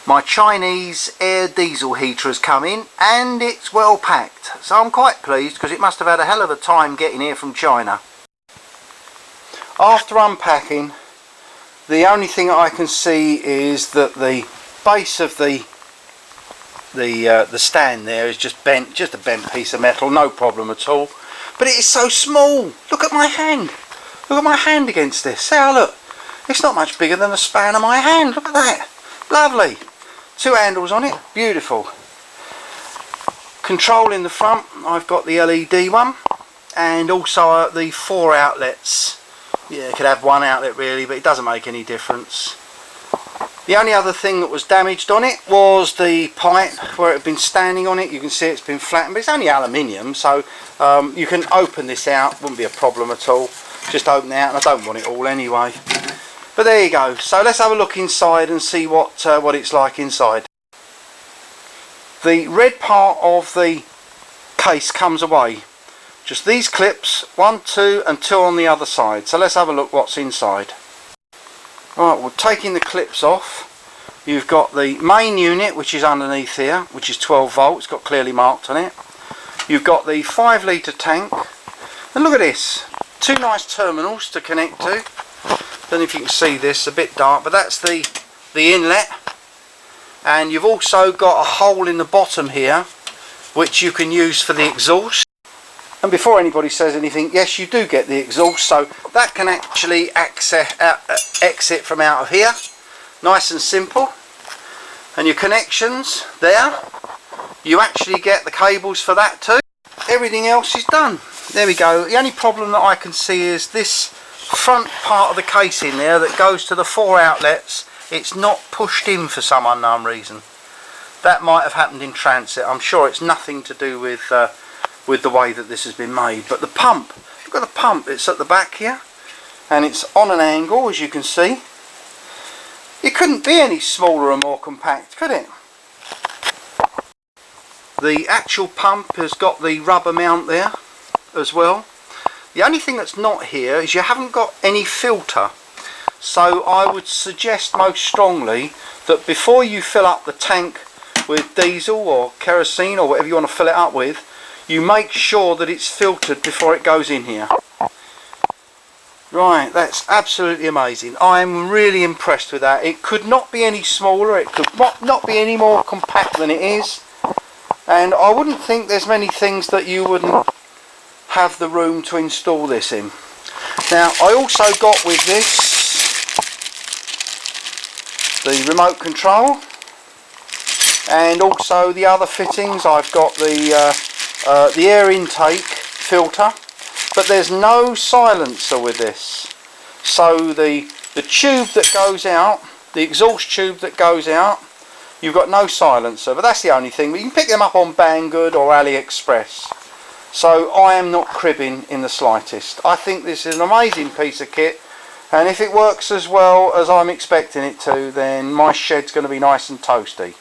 My Chinese air diesel heater has come in and it's well packed, so I'm quite pleased because it must have had a hell of a time getting here from China. After unpacking, the only thing I can see is that the base of the stand there is just bent, just a bent piece of metal, no problem at all. But it is so small. Look at my hand. Look at my hand against this. See how, look. It's not much bigger than the span of my hand. Look at that. Lovely. 2 handles on it. Beautiful. Control in the front. I've got the LED one. And also the 4 outlets. Yeah, it could have 1 outlet really, but it doesn't make any difference. The only other thing that was damaged on it was the pipe where it had been standing on it. You can see it's been flattened, but it's only aluminium, so you can open this out. Wouldn't be a problem at all. Just open it out, and I don't want it all anyway. But there you go. So let's have a look inside and see what it's like inside. The red part of the case comes away. Just these clips, 1, 2 and 2 on the other side. So let's have a look what's inside. Right, well, taking the clips off, you've got the main unit, which is underneath here, which is 12 volts, got clearly marked on it. You've got the 5 litre tank, and look at this, 2 nice terminals to connect to. Don't know if you can see this, a bit dark, but that's the inlet. And you've also got a hole in the bottom here, which you can use for the exhaust. And before anybody says anything, yes, you do get the exhaust, so that can actually exit from out of here. Nice and simple. And your connections there, you actually get the cables for that too. Everything else is done. There we go. The only problem that I can see is this front part of the casing there that goes to the 4 outlets. It's not pushed in for some unknown reason. That might have happened in transit. I'm sure it's nothing to do with the way that this has been made. But the pump, look at the pump, it's at the back here and it's on an angle, as you can see. It couldn't be any smaller or more compact, could it? The actual pump has got the rubber mount there as well. The only thing that's not here is you haven't got any filter, so I would suggest most strongly that before you fill up the tank with diesel or kerosene or whatever you want to fill it up with, you make sure that it's filtered before it goes in here. Right, that's absolutely amazing. I'm really impressed with that. It could not be any smaller, it could not be any more compact than it is. And I wouldn't think there's many things that you wouldn't have the room to install this in. Now, I also got with this the remote control and also the other fittings. I've got the air intake filter, but there's no silencer with this. So the tube that goes out, the exhaust tube that goes out, you've got no silencer, but that's the only thing. But you can pick them up on Banggood or AliExpress. So I am not cribbing in the slightest. I think this is an amazing piece of kit, and if it works as well as I'm expecting it to, then my shed's going to be nice and toasty.